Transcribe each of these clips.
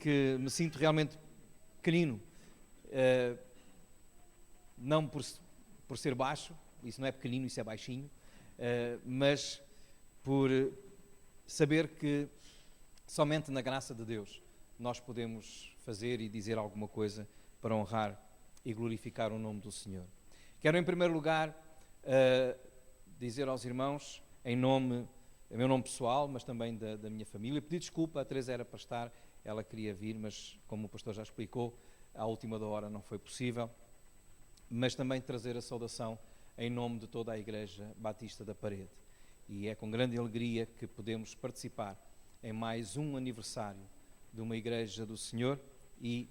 que me sinto realmente pequenino, não por ser baixo, isso não é pequenino, isso é baixinho, mas por saber que somente na graça de Deus nós podemos fazer e dizer alguma coisa para honrar e glorificar o nome do Senhor. Quero em primeiro lugar dizer aos irmãos, em meu nome pessoal, mas também da minha família, pedir desculpa, a Teresa era para estar, ela queria vir, mas como o pastor já explicou, à última da hora não foi possível, mas também trazer a saudação em nome de toda a Igreja Batista da Parede. E é com grande alegria que podemos participar em mais um aniversário de uma Igreja do Senhor e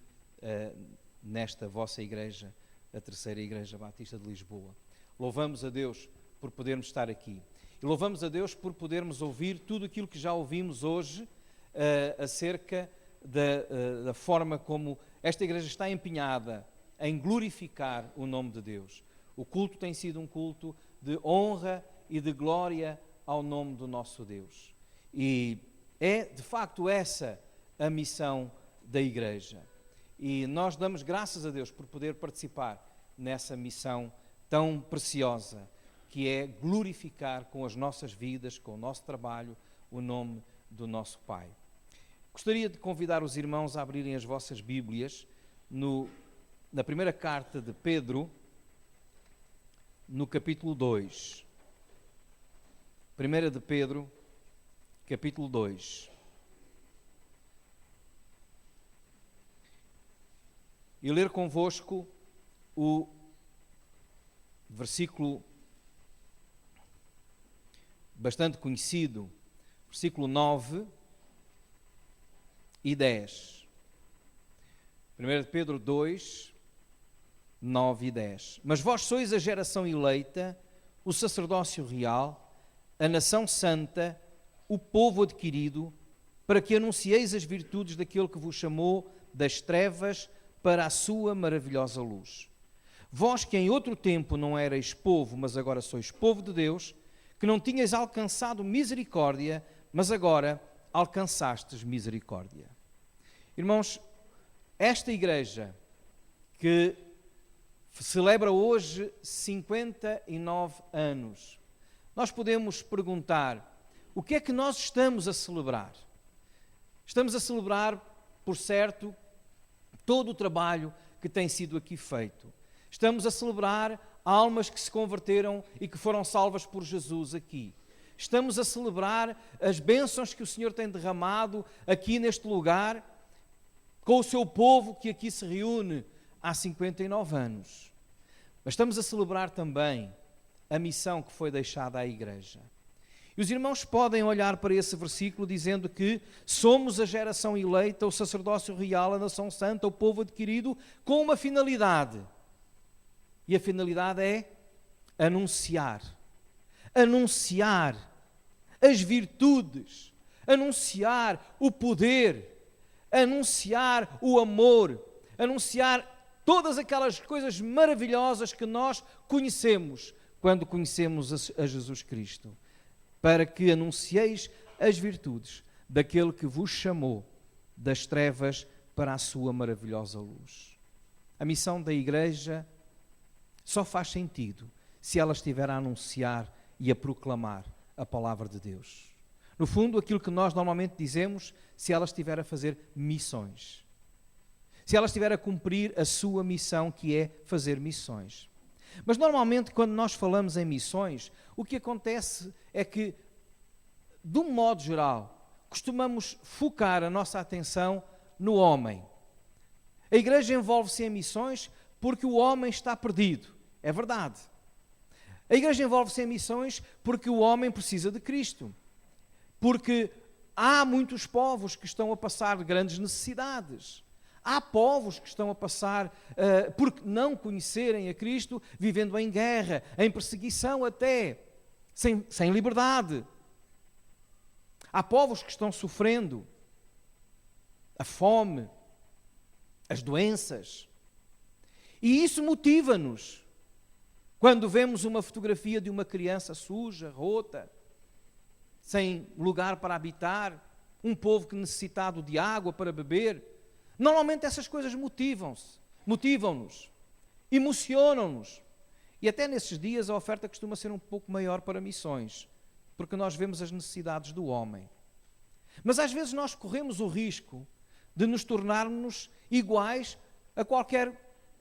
nesta vossa Igreja, a terceira Igreja Batista de Lisboa. Louvamos a Deus por podermos estar aqui. E louvamos a Deus por podermos ouvir tudo aquilo que já ouvimos hoje acerca da forma como esta Igreja está empenhada em glorificar o nome de Deus. O culto tem sido um culto de honra e de glória ao nome do nosso Deus. E é, de facto, essa a missão da Igreja. E nós damos graças a Deus por poder participar nessa missão tão preciosa, que é glorificar com as nossas vidas, com o nosso trabalho, o nome do nosso Pai. Gostaria de convidar os irmãos a abrirem as vossas Bíblias na primeira carta de Pedro, no capítulo 2. 1 de Pedro, capítulo 2. E ler convosco o versículo bastante conhecido, versículo 9 e 10. 1 de Pedro 2, 9 e 10. Mas vós sois a geração eleita, o sacerdócio real, a nação santa, o povo adquirido, para que anuncieis as virtudes daquele que vos chamou das trevas para a sua maravilhosa luz. Vós que em outro tempo não erais povo, mas agora sois povo de Deus, que não tinhas alcançado misericórdia, mas agora alcançastes misericórdia. Irmãos, esta igreja que celebra hoje 59 anos, nós podemos perguntar, o que é que nós estamos a celebrar? Estamos a celebrar, por certo, todo o trabalho que tem sido aqui feito. Estamos a celebrar almas que se converteram e que foram salvas por Jesus aqui. Estamos a celebrar as bênçãos que o Senhor tem derramado aqui neste lugar, com o seu povo que aqui se reúne há 59 anos. Mas estamos a celebrar também a missão que foi deixada à Igreja. E os irmãos podem olhar para esse versículo dizendo que somos a geração eleita, o sacerdócio real, a nação santa, o povo adquirido, com uma finalidade. E a finalidade é anunciar as virtudes, anunciar o poder, anunciar o amor, anunciar todas aquelas coisas maravilhosas que nós conhecemos quando conhecemos a Jesus Cristo, para que anuncieis as virtudes daquele que vos chamou das trevas para a sua maravilhosa luz. A missão da Igreja só faz sentido se ela estiver a anunciar e a proclamar a palavra de Deus. No fundo, aquilo que nós normalmente dizemos, se ela estiver a fazer missões. Se ela estiver a cumprir a sua missão, que é fazer missões. Mas normalmente, quando nós falamos em missões, o que acontece é que, de um modo geral, costumamos focar a nossa atenção no homem. A Igreja envolve-se em missões porque o homem está perdido. É verdade. A Igreja envolve-se em missões porque o homem precisa de Cristo. Porque há muitos povos que estão a passar grandes necessidades. Há povos que estão a passar, por não conhecerem a Cristo, vivendo em guerra, em perseguição até, sem liberdade. Há povos que estão sofrendo a fome, as doenças. E isso motiva-nos. Quando vemos uma fotografia de uma criança suja, rota, sem lugar para habitar, um povo que necessitado de água para beber, Normalmente essas coisas motivam-nos, emocionam-nos. E até nesses dias a oferta costuma ser um pouco maior para missões, porque nós vemos as necessidades do homem. Mas às vezes nós corremos o risco de nos tornarmos iguais a qualquer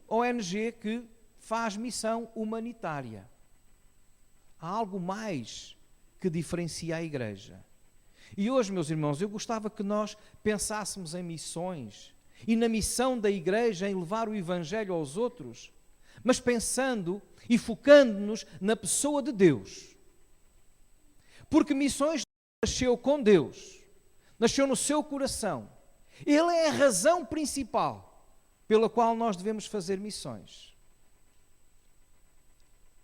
ONG que faz missão humanitária. Há algo mais que diferencia a Igreja. E hoje, meus irmãos, eu gostava que nós pensássemos em missões e na missão da Igreja em levar o Evangelho aos outros, mas pensando e focando-nos na pessoa de Deus. Porque missões nasceu com Deus, nasceu no seu coração. Ele é a razão principal pela qual nós devemos fazer missões.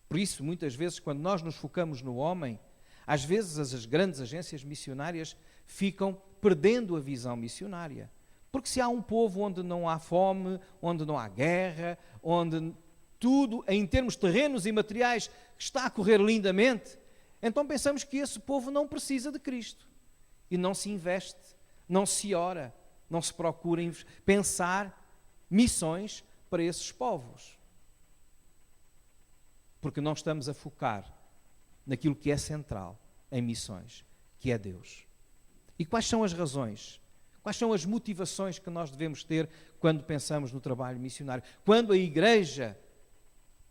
Por isso, muitas vezes, quando nós nos focamos no homem, às vezes as grandes agências missionárias ficam perdendo a visão missionária. Porque se há um povo onde não há fome, onde não há guerra, onde tudo, em termos terrenos e materiais, está a correr lindamente, então pensamos que esse povo não precisa de Cristo. E não se investe, não se ora, não se procura pensar missões para esses povos. Porque não estamos a focar naquilo que é central em missões, que é Deus. E quais são as razões? Quais são as motivações que nós devemos ter quando pensamos no trabalho missionário? Quando a Igreja,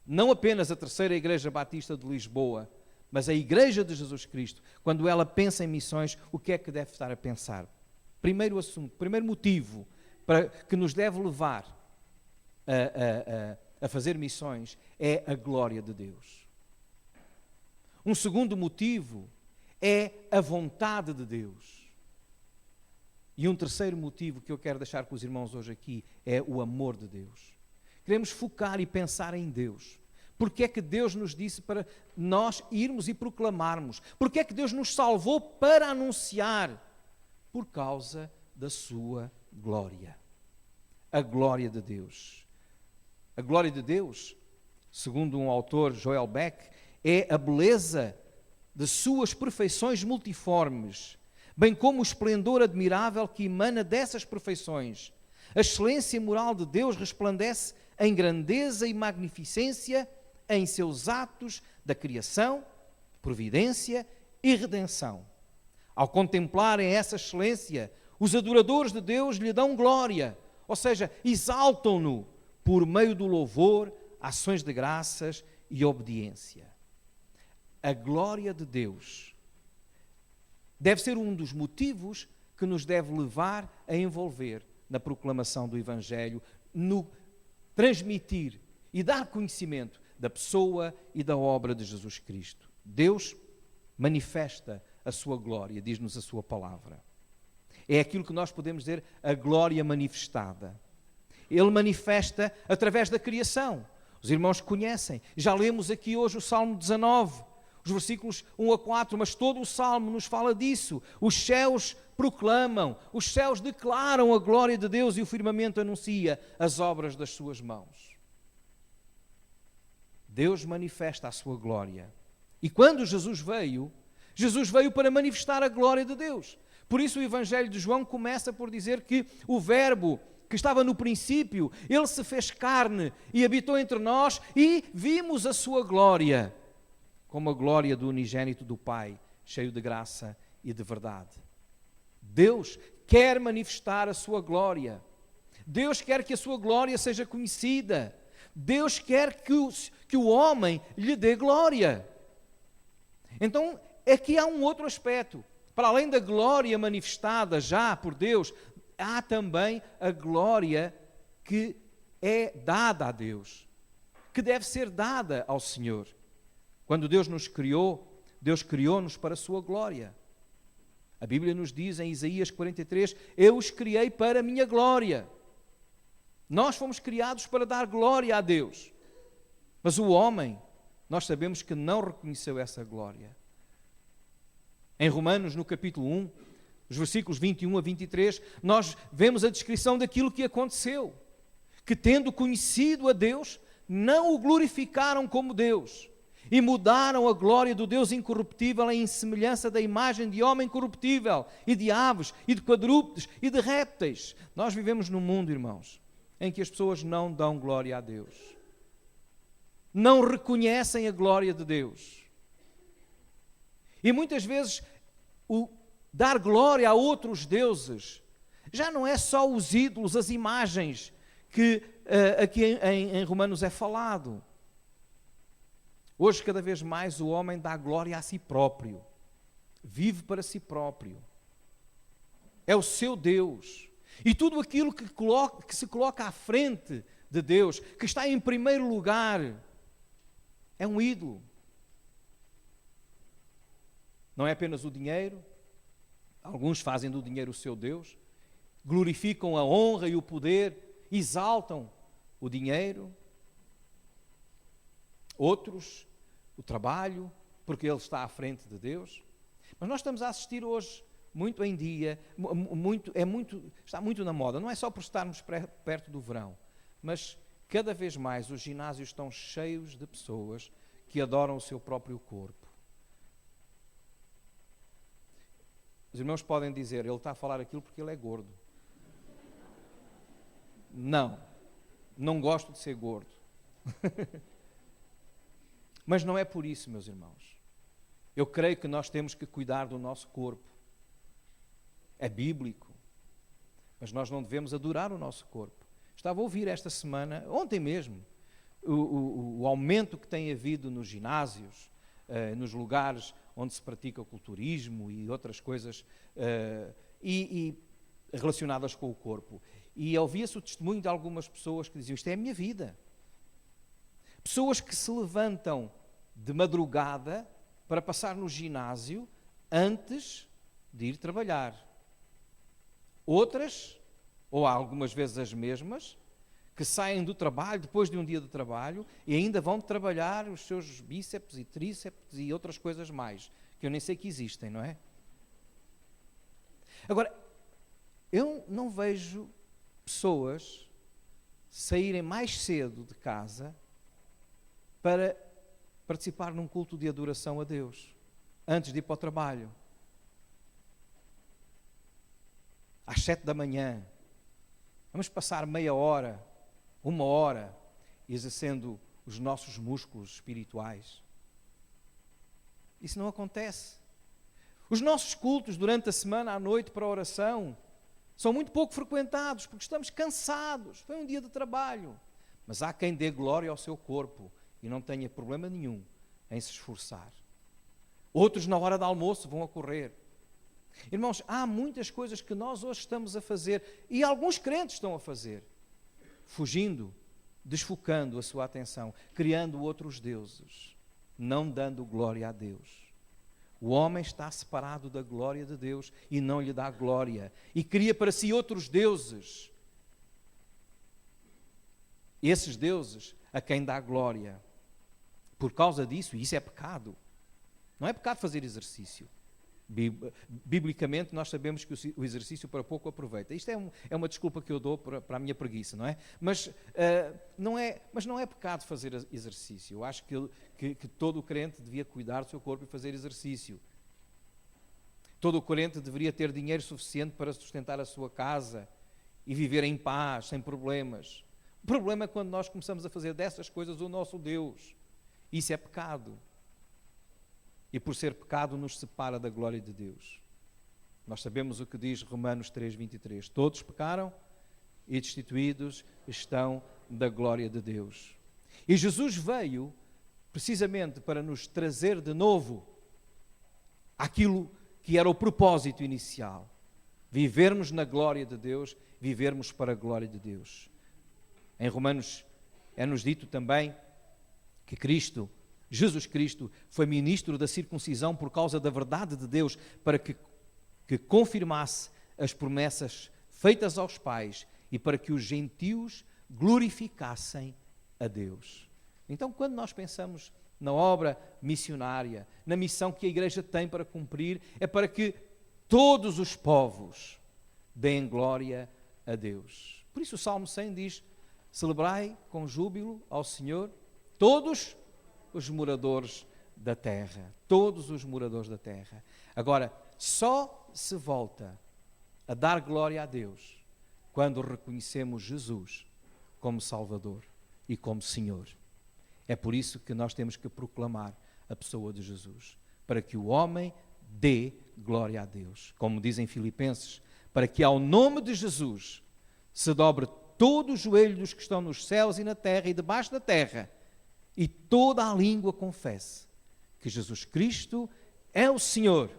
não apenas a Terceira Igreja Batista de Lisboa, mas a Igreja de Jesus Cristo, quando ela pensa em missões, o que é que deve estar a pensar? Primeiro assunto, primeiro motivo para que nos deve levar a fazer missões é a glória de Deus. Um segundo motivo é a vontade de Deus. E um terceiro motivo que eu quero deixar com os irmãos hoje aqui é o amor de Deus. Queremos focar e pensar em Deus. Porque é que Deus nos disse para nós irmos e proclamarmos? Porque é que Deus nos salvou para anunciar? Por causa da sua glória. A glória de Deus. A glória de Deus, segundo um autor, Joel Beck, é a beleza de suas perfeições multiformes, bem como o esplendor admirável que emana dessas perfeições. A excelência moral de Deus resplandece em grandeza e magnificência em seus atos da criação, providência e redenção. Ao contemplarem essa excelência, os adoradores de Deus lhe dão glória, ou seja, exaltam-no por meio do louvor, ações de graças e obediência. A glória de Deus deve ser um dos motivos que nos deve levar a envolver na proclamação do Evangelho, no transmitir e dar conhecimento da pessoa e da obra de Jesus Cristo. Deus manifesta a sua glória, diz-nos a sua palavra. É aquilo que nós podemos dizer, a glória manifestada. Ele manifesta através da criação. Os irmãos conhecem. Já lemos aqui hoje o Salmo 19, os versículos 1 a 4, mas todo o Salmo nos fala disso. Os céus proclamam, os céus declaram a glória de Deus e o firmamento anuncia as obras das suas mãos. Deus manifesta a sua glória. E quando Jesus veio para manifestar a glória de Deus. Por isso o Evangelho de João começa por dizer que o Verbo que estava no princípio, ele se fez carne e habitou entre nós e vimos a sua glória, como a glória do unigênito do Pai, cheio de graça e de verdade. Deus quer manifestar a sua glória. Deus quer que a sua glória seja conhecida. Deus quer que o homem lhe dê glória. Então, aqui há um outro aspecto. Para além da glória manifestada já por Deus, há também a glória que é dada a Deus, que deve ser dada ao Senhor. Quando Deus nos criou, Deus criou-nos para a sua glória. A Bíblia nos diz em Isaías 43, eu os criei para a minha glória. Nós fomos criados para dar glória a Deus. Mas o homem, nós sabemos que não reconheceu essa glória. Em Romanos, no capítulo 1, os versículos 21 a 23, nós vemos a descrição daquilo que aconteceu. Que tendo conhecido a Deus, não o glorificaram como Deus. e mudaram a glória do Deus incorruptível em semelhança da imagem de homem corruptível, e de aves, e de quadrúpedes, e de répteis. Nós vivemos num mundo, irmãos, em que as pessoas não dão glória a Deus. Não reconhecem a glória de Deus. E muitas vezes o dar glória a outros deuses já não é só os ídolos, as imagens que aqui em Romanos é falado. Hoje, cada vez mais, o homem dá glória a si próprio. Vive para si próprio. É o seu Deus. E tudo aquilo que se coloca à frente de Deus, que está em primeiro lugar, é um ídolo. Não é apenas o dinheiro. Alguns fazem do dinheiro o seu Deus. Glorificam a honra e o poder, exaltam o dinheiro. Outros, o trabalho, porque ele está à frente de Deus. Mas nós estamos a assistir hoje, muito em dia, está muito na moda. Não é só por estarmos perto do verão, mas cada vez mais os ginásios estão cheios de pessoas que adoram o seu próprio corpo. Os irmãos podem dizer, ele está a falar aquilo porque ele é gordo. Não gosto de ser gordo. Mas não é por isso, meus irmãos. Eu creio que nós temos que cuidar do nosso corpo. É bíblico. Mas nós não devemos adorar o nosso corpo. Estava a ouvir esta semana, ontem mesmo, o aumento que tem havido nos ginásios, nos lugares onde se pratica o culturismo e outras coisas e relacionadas com o corpo. E ouvia-se o testemunho de algumas pessoas que diziam, isto é a minha vida. Pessoas que se levantam de madrugada para passar no ginásio antes de ir trabalhar. Outras, ou algumas vezes as mesmas, que saem do trabalho, depois de um dia de trabalho, e ainda vão trabalhar os seus bíceps e tríceps e outras coisas mais, que eu nem sei que existem, não é? Agora, eu não vejo pessoas saírem mais cedo de casa para participar num culto de adoração a Deus, antes de ir para o trabalho. Às 7 da manhã, vamos passar meia hora, 1 hora, exercendo os nossos músculos espirituais. Isso não acontece. Os nossos cultos durante a semana, à noite, para a oração, são muito pouco frequentados, porque estamos cansados, foi um dia de trabalho. Mas há quem dê glória ao seu corpo, e não tenha problema nenhum em se esforçar. Outros, na hora do almoço, vão a correr. Irmãos, há muitas coisas que nós hoje estamos a fazer, e alguns crentes estão a fazer, fugindo, desfocando a sua atenção, criando outros deuses, não dando glória a Deus. O homem está separado da glória de Deus e não lhe dá glória, e cria para si outros deuses. Esses deuses a quem dá glória. Por causa disso, isso é pecado. Não é pecado fazer exercício. Biblicamente, nós sabemos que o exercício para pouco aproveita. Isto é uma desculpa que eu dou para a minha preguiça, não é? Mas não é pecado fazer exercício. Eu acho que todo o crente devia cuidar do seu corpo e fazer exercício. Todo o crente deveria ter dinheiro suficiente para sustentar a sua casa e viver em paz, sem problemas. O problema é quando nós começamos a fazer dessas coisas o nosso Deus. Isso é pecado. E por ser pecado nos separa da glória de Deus. Nós sabemos o que diz Romanos 3:23. Todos pecaram e destituídos estão da glória de Deus. E Jesus veio precisamente para nos trazer de novo aquilo que era o propósito inicial. Vivermos na glória de Deus, vivermos para a glória de Deus. Em Romanos é-nos dito também que Jesus Cristo, foi ministro da circuncisão por causa da verdade de Deus, para que confirmasse as promessas feitas aos pais e para que os gentios glorificassem a Deus. Então, quando nós pensamos na obra missionária, na missão que a Igreja tem para cumprir, é para que todos os povos deem glória a Deus. Por isso o Salmo 100 diz, celebrai com júbilo ao Senhor todos os moradores da terra. Todos os moradores da terra. Agora, só se volta a dar glória a Deus quando reconhecemos Jesus como Salvador e como Senhor. É por isso que nós temos que proclamar a pessoa de Jesus, para que o homem dê glória a Deus. Como dizem Filipenses, para que ao nome de Jesus se dobre todo o joelho dos que estão nos céus e na terra e debaixo da terra, e toda a língua confesse que Jesus Cristo é o Senhor,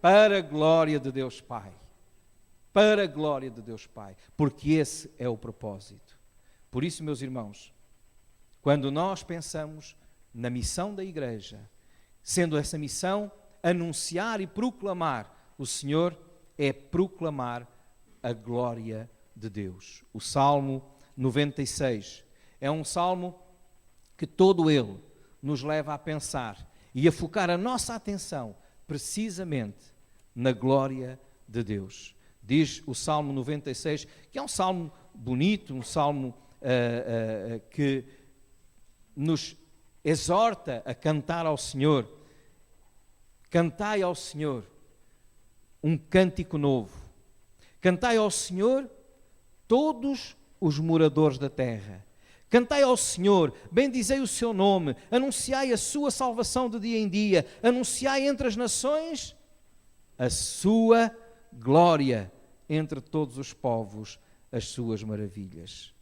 para a glória de Deus Pai. Para a glória de Deus Pai. Porque esse é o propósito. Por isso, meus irmãos, quando nós pensamos na missão da igreja, sendo essa missão anunciar e proclamar o Senhor, é proclamar a glória de Deus. O Salmo 96 é um salmo que todo ele nos leva a pensar e a focar a nossa atenção precisamente na glória de Deus. Diz o Salmo 96, que é um salmo bonito, um salmo que nos exorta a cantar ao Senhor. Cantai ao Senhor um cântico novo. Cantai ao Senhor todos os moradores da terra. Cantai ao Senhor, bendizei o seu nome, anunciai a sua salvação de dia em dia, anunciai entre as nações a sua glória, entre todos os povos as suas maravilhas.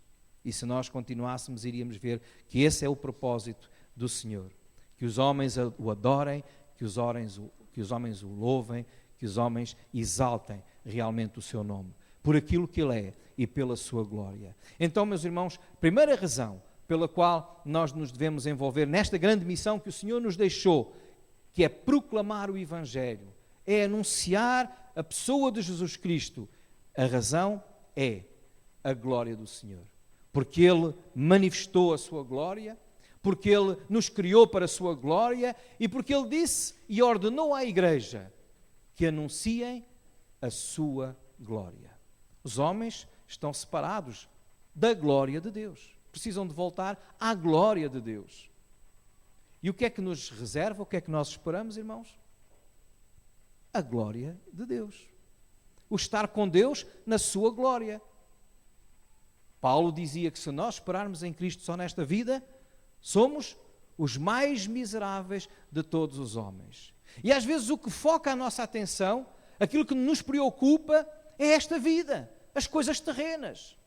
E se nós continuássemos, iríamos ver que esse é o propósito do Senhor. Que os homens o adorem, que os homens o louvem, que os homens exaltem realmente o seu nome, por aquilo que Ele é e pela sua glória. Então, meus irmãos, primeira razão pela qual nós nos devemos envolver nesta grande missão que o Senhor nos deixou, que é proclamar o Evangelho, é anunciar a pessoa de Jesus Cristo. A razão é a glória do Senhor. Porque Ele manifestou a sua glória, porque Ele nos criou para a sua glória e porque Ele disse e ordenou à igreja que anunciem a sua glória. Os homens estão separados da glória de Deus. Precisam de voltar à glória de Deus. E o que é que nos reserva? O que é que nós esperamos, irmãos? A glória de Deus. O estar com Deus na sua glória. Paulo dizia que se nós esperarmos em Cristo só nesta vida, somos os mais miseráveis de todos os homens. E às vezes o que foca a nossa atenção, aquilo que nos preocupa, é esta vida, as coisas terrenas.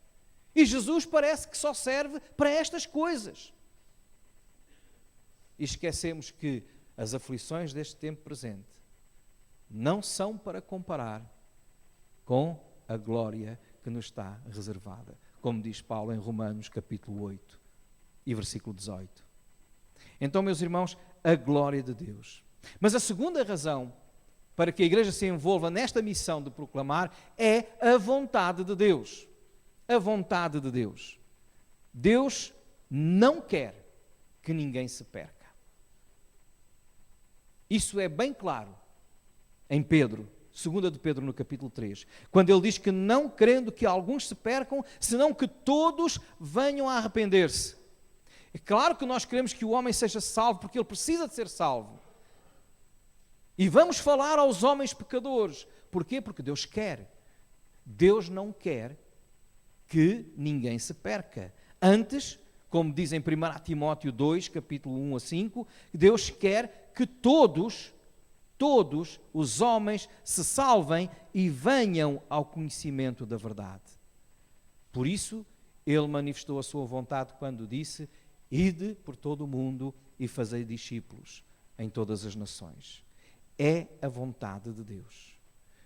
E Jesus parece que só serve para estas coisas. E esquecemos que as aflições deste tempo presente não são para comparar com a glória que nos está reservada, como diz Paulo em Romanos capítulo 8 e versículo 18. Então, meus irmãos, a glória de Deus. Mas a segunda razão para que a igreja se envolva nesta missão de proclamar é a vontade de Deus. A vontade de Deus. Deus não quer que ninguém se perca. Isso é bem claro em Pedro, 2 de Pedro no capítulo 3, quando ele diz que não querendo que alguns se percam, senão que todos venham a arrepender-se. É claro que nós queremos que o homem seja salvo, porque ele precisa de ser salvo. E vamos falar aos homens pecadores. Porquê? Porque Deus quer. Deus não quer que ninguém se perca. Antes, como diz em 1 Timóteo 2, capítulo 1 a 5, Deus quer que todos os homens se salvem e venham ao conhecimento da verdade. Por isso, Ele manifestou a sua vontade quando disse: ide por todo o mundo e fazei discípulos em todas as nações. É a vontade de Deus.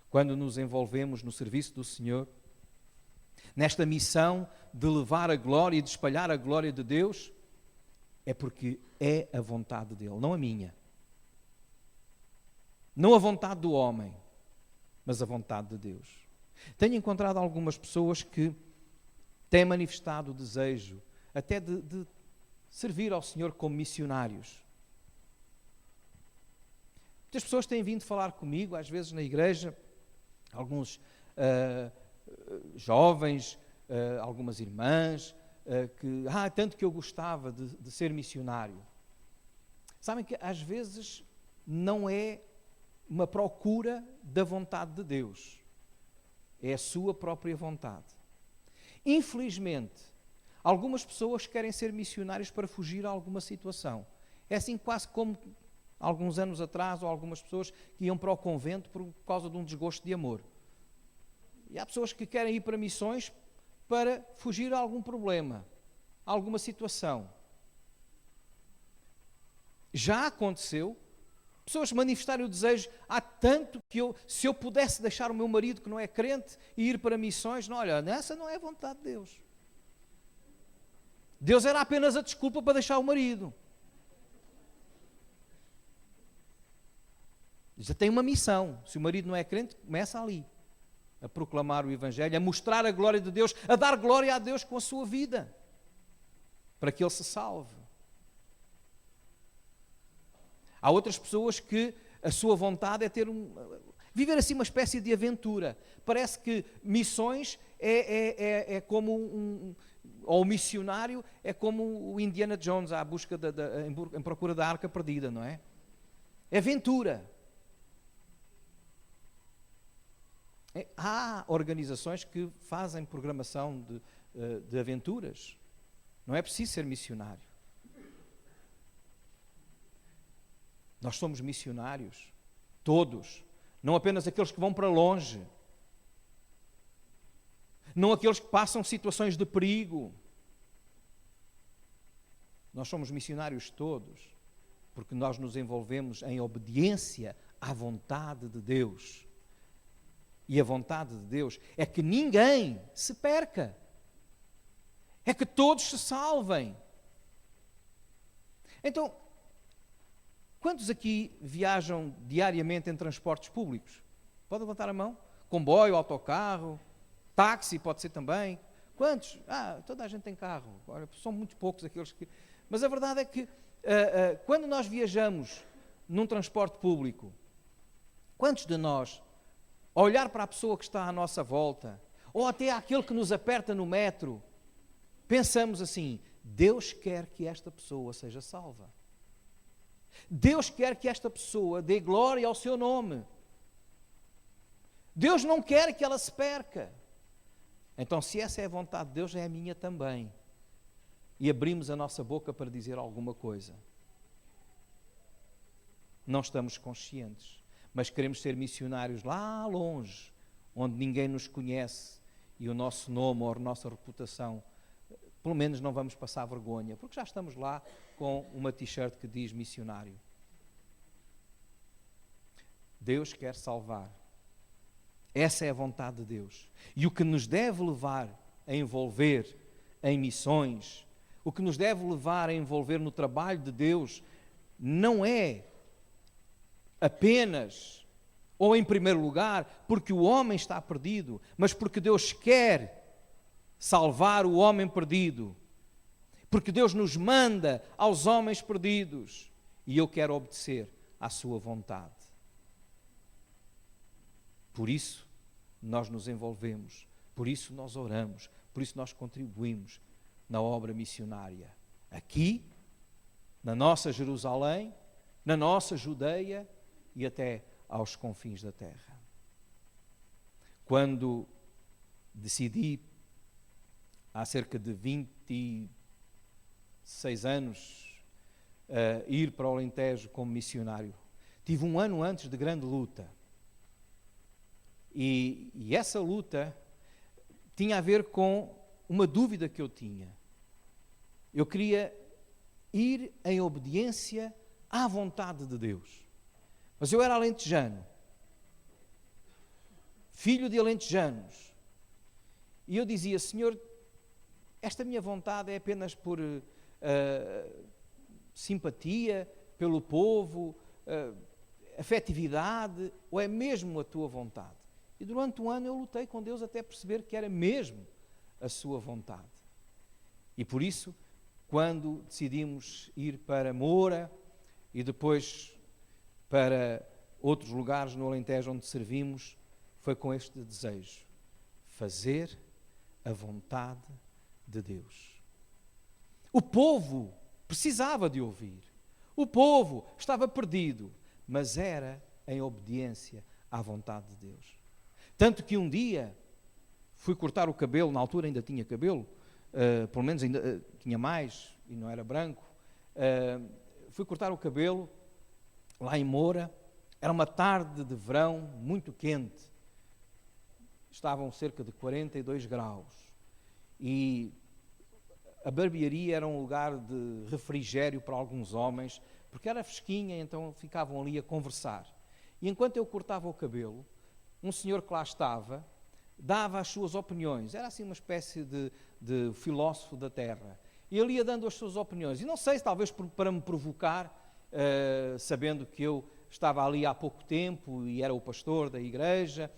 Quando nos envolvemos no serviço do Senhor, nesta missão de levar a glória e de espalhar a glória de Deus, é porque é a vontade dEle, não a minha. Não a vontade do homem, mas a vontade de Deus. Tenho encontrado algumas pessoas que têm manifestado o desejo até de servir ao Senhor como missionários. Muitas pessoas têm vindo falar comigo, às vezes na igreja, alguns jovens, algumas irmãs, tanto que eu gostava de ser missionário. Sabem que às vezes não é uma procura da vontade de Deus, é a sua própria vontade. Infelizmente, algumas pessoas querem ser missionários para fugir a alguma situação. É assim quase como alguns anos atrás, ou algumas pessoas que iam para o convento por causa de um desgosto de amor. E há pessoas que querem ir para missões para fugir a algum problema, a alguma situação. Já aconteceu pessoas manifestarem o desejo, há tanto que se eu pudesse deixar o meu marido que não é crente e ir para missões, não, olha, essa não é a vontade de Deus. Deus era apenas a desculpa para deixar o marido. Já tem uma missão. Se o marido não é crente, começa ali a proclamar o Evangelho, a mostrar a glória de Deus, a dar glória a Deus com a sua vida, para que ele se salve. Há outras pessoas que a sua vontade é viver assim uma espécie de aventura. Parece que missões é como ou o missionário é como o Indiana Jones à busca em procura da arca perdida, não é? É aventura. Há organizações que fazem programação de aventuras. Não é preciso ser missionário. Nós somos missionários, todos, não apenas aqueles que vão para longe, não aqueles que passam situações de perigo. Nós somos missionários todos, porque nós nos envolvemos em obediência à vontade de Deus. E a vontade de Deus é que ninguém se perca, é que todos se salvem. Então, quantos aqui viajam diariamente em transportes públicos? Pode levantar a mão? Comboio, autocarro, táxi pode ser também. Quantos? Toda a gente tem carro. Olha, são muito poucos aqueles que... Mas a verdade é que quando nós viajamos num transporte público, quantos de nós, ao olhar para a pessoa que está à nossa volta, ou até àquele que nos aperta no metro, pensamos assim, Deus quer que esta pessoa seja salva. Deus quer que esta pessoa dê glória ao seu nome. Deus não quer que ela se perca. Então, se essa é a vontade de Deus, é a minha também. E abrimos a nossa boca para dizer alguma coisa. Não estamos conscientes, mas queremos ser missionários lá longe, onde ninguém nos conhece e o nosso nome ou a nossa reputação, pelo menos não vamos passar vergonha, porque já estamos lá com uma t-shirt que diz missionário. Deus quer salvar. Essa é a vontade de Deus. E o que nos deve levar a envolver em missões, o que nos deve levar a envolver no trabalho de Deus, não é apenas, ou em primeiro lugar, porque o homem está perdido, mas porque Deus quer salvar o homem perdido. Porque Deus nos manda aos homens perdidos. E eu quero obedecer à sua vontade. Por isso nós nos envolvemos, por isso nós oramos, por isso nós contribuímos na obra missionária. Aqui, na nossa Jerusalém, na nossa Judeia e até aos confins da terra. Quando decidi, há cerca de 26 anos, ir para o Alentejo como missionário, tive um ano antes de grande luta. E essa luta tinha a ver com uma dúvida que eu tinha. Eu queria ir em obediência à vontade de Deus. Mas eu era alentejano, filho de alentejanos. E eu dizia, Senhor, esta minha vontade é apenas por simpatia pelo povo, afetividade, ou é mesmo a tua vontade? E durante um ano eu lutei com Deus até perceber que era mesmo a sua vontade. E por isso, quando decidimos ir para Moura e depois para outros lugares no Alentejo onde servimos, foi com este desejo: fazer a vontade de Deus. O povo precisava de ouvir. O povo estava perdido, mas era em obediência à vontade de Deus. Tanto que um dia fui cortar o cabelo, na altura ainda tinha cabelo, pelo menos ainda tinha mais, e não era branco. Fui cortar o cabelo lá em Moura, era uma tarde de verão muito quente, estavam cerca de 42 graus, e a barbearia era um lugar de refrigério para alguns homens, porque era fresquinha, então ficavam ali a conversar. E enquanto eu cortava o cabelo, um senhor que lá estava dava as suas opiniões, era assim uma espécie de filósofo da terra, e ele ia dando as suas opiniões, e não sei se talvez para me provocar, sabendo que eu estava ali há pouco tempo e era o pastor da igreja,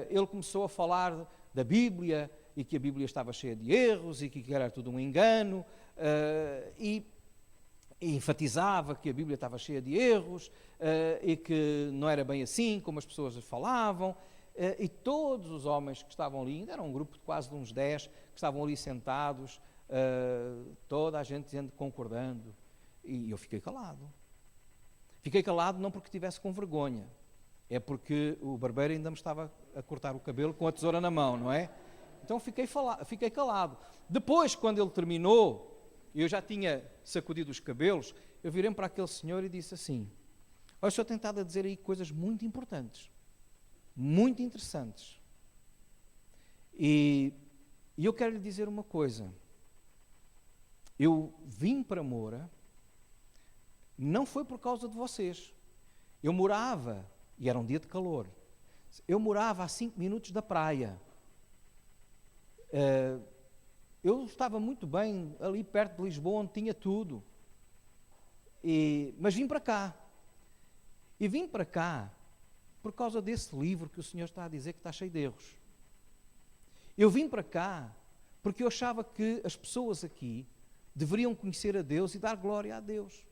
ele começou a falar da Bíblia, e que a Bíblia estava cheia de erros, e que era tudo um engano, e enfatizava que a Bíblia estava cheia de erros, e que não era bem assim como as pessoas falavam, e todos os homens que estavam ali, ainda era um grupo de quase de uns 10, que estavam ali sentados, toda a gente concordando, e eu fiquei calado. Fiquei calado não porque estivesse com vergonha, é porque o barbeiro ainda me estava a cortar o cabelo com a tesoura na mão, não é? Então fiquei calado. Depois, quando ele terminou, eu já tinha sacudido os cabelos, eu virei para aquele senhor e disse assim: olha, o senhor tem estado a dizer aí coisas muito importantes, muito interessantes. E eu quero lhe dizer uma coisa. Eu vim para Moura, não foi por causa de vocês. Eu morava, e era um dia de calor, eu morava a 5 minutos da praia. Eu estava muito bem ali perto de Lisboa, onde tinha tudo. Mas vim para cá. E vim para cá por causa desse livro que o senhor está a dizer que está cheio de erros. Eu vim para cá porque eu achava que as pessoas aqui deveriam conhecer a Deus e dar glória a Deus.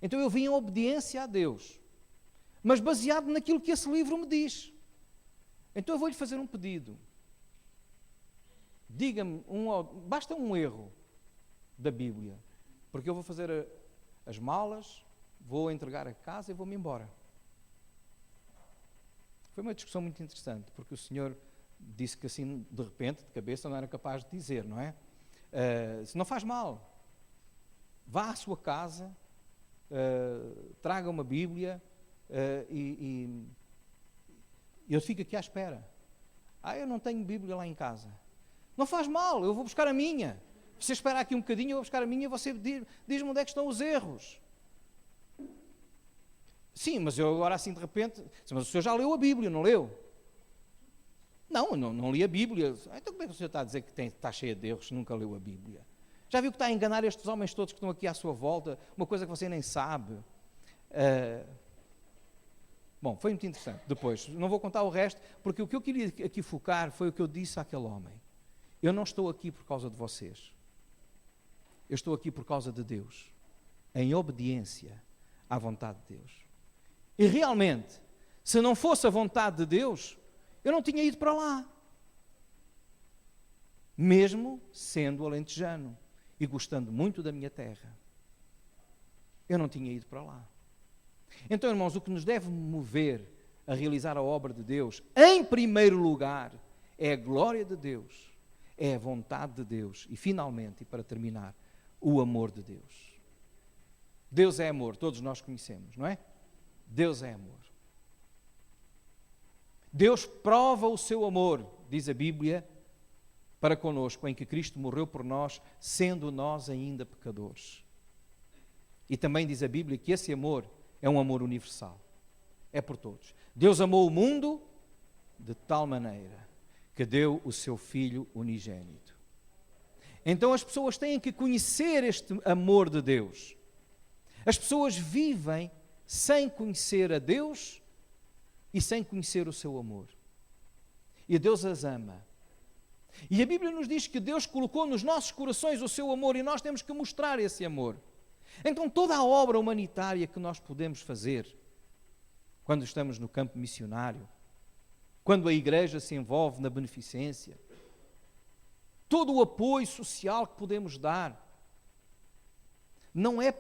Então eu vim em obediência a Deus, mas baseado naquilo que esse livro me diz. Então eu vou-lhe fazer um pedido. Diga-me, basta um erro da Bíblia, porque eu vou fazer as malas, vou entregar a casa e vou-me embora. Foi uma discussão muito interessante, porque o senhor disse que assim, de repente, de cabeça, não era capaz de dizer, não é? Se não faz mal, vá à sua casa, traga uma Bíblia e eu fico aqui à espera. Eu não tenho Bíblia lá em casa. Não faz mal, eu vou buscar a minha. Você espera aqui um bocadinho, eu vou buscar a minha e você diz-me onde é que estão os erros. Sim, mas eu agora assim de repente... Mas o senhor já leu a Bíblia, não leu? Não li a Bíblia. Então como é que o senhor está a dizer que está cheia de erros se nunca leu a Bíblia? Já viu que está a enganar estes homens todos que estão aqui à sua volta? Uma coisa que você nem sabe. Bom, foi muito interessante. Depois, não vou contar o resto, porque o que eu queria aqui focar foi o que eu disse àquele homem. Eu não estou aqui por causa de vocês. Eu estou aqui por causa de Deus, em obediência à vontade de Deus. E realmente, se não fosse a vontade de Deus, eu não tinha ido para lá. Mesmo sendo alentejano e gostando muito da minha terra, eu não tinha ido para lá. Então, irmãos, o que nos deve mover a realizar a obra de Deus, em primeiro lugar, é a glória de Deus, é a vontade de Deus e, finalmente, e para terminar, o amor de Deus. Deus é amor, todos nós conhecemos, não é? Deus é amor. Deus prova o seu amor, diz a Bíblia, para conosco, em que Cristo morreu por nós, sendo nós ainda pecadores. E também diz a Bíblia que esse amor é um amor universal. É por todos. Deus amou o mundo de tal maneira que deu o seu Filho unigênito. Então as pessoas têm que conhecer este amor de Deus. As pessoas vivem sem conhecer a Deus e sem conhecer o seu amor. E Deus as ama. E a Bíblia nos diz que Deus colocou nos nossos corações o seu amor e nós temos que mostrar esse amor. Então toda a obra humanitária que nós podemos fazer, quando estamos no campo missionário, quando a igreja se envolve na beneficência, todo o apoio social que podemos dar, não é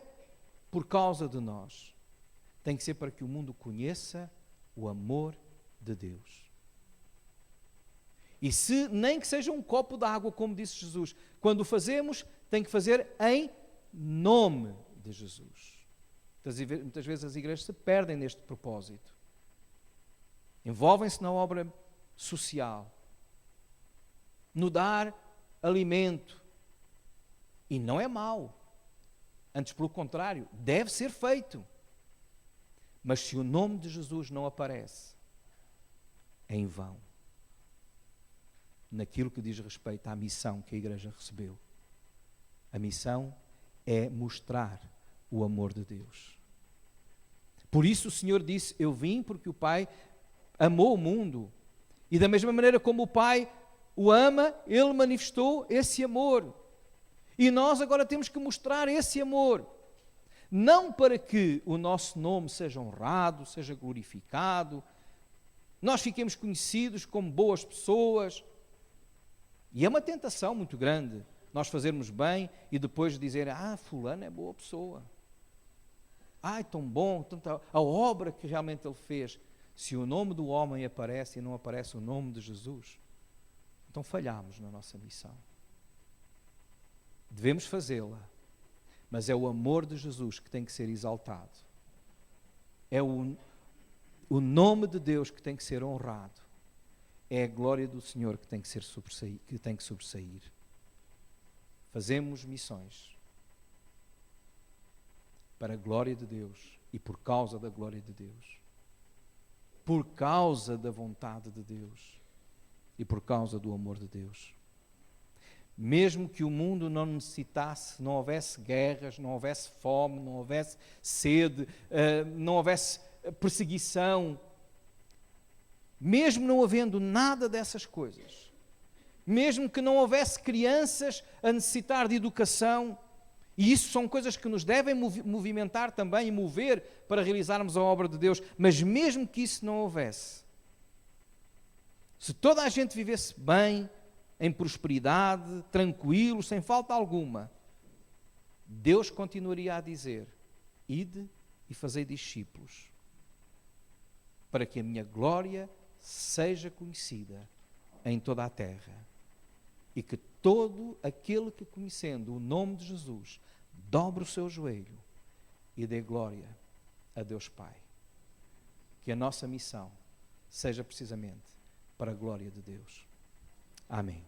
por causa de nós. Tem que ser para que o mundo conheça o amor de Deus. E se nem que seja um copo de água, como disse Jesus, quando o fazemos, tem que fazer em nome de Jesus. Muitas vezes as igrejas se perdem neste propósito. Envolvem-se na obra social, no dar alimento. E não é mau. Antes, pelo contrário, deve ser feito. Mas se o nome de Jesus não aparece, é em vão. Naquilo que diz respeito à missão que a igreja recebeu. A missão é mostrar o amor de Deus. Por isso o Senhor disse, eu vim porque o Pai amou o mundo. E da mesma maneira como o Pai o ama, Ele manifestou esse amor. E nós agora temos que mostrar esse amor. Não para que o nosso nome seja honrado, seja glorificado, nós fiquemos conhecidos como boas pessoas. E é uma tentação muito grande nós fazermos bem e depois dizer, fulano é boa pessoa. É tão bom, a obra que realmente ele fez. Se o nome do homem aparece e não aparece o nome de Jesus, então falhamos na nossa missão. Devemos fazê-la, mas é o amor de Jesus que tem que ser exaltado. É o nome de Deus que tem que ser honrado. É a glória do Senhor que tem que sobressair. Fazemos missões para a glória de Deus e por causa da glória de Deus. Por causa da vontade de Deus e por causa do amor de Deus. Mesmo que o mundo não necessitasse, não houvesse guerras, não houvesse fome, não houvesse sede, não houvesse perseguição, mesmo não havendo nada dessas coisas, mesmo que não houvesse crianças a necessitar de educação, e isso são coisas que nos devem movimentar também e mover para realizarmos a obra de Deus, mas mesmo que isso não houvesse, se toda a gente vivesse bem, em prosperidade, tranquilo, sem falta alguma, Deus continuaria a dizer, ide e fazei discípulos, para que a minha glória seja conhecida em toda a terra e que todo aquele que conhecendo o nome de Jesus dobre o seu joelho e dê glória a Deus Pai. Que a nossa missão seja precisamente para a glória de Deus. Amém.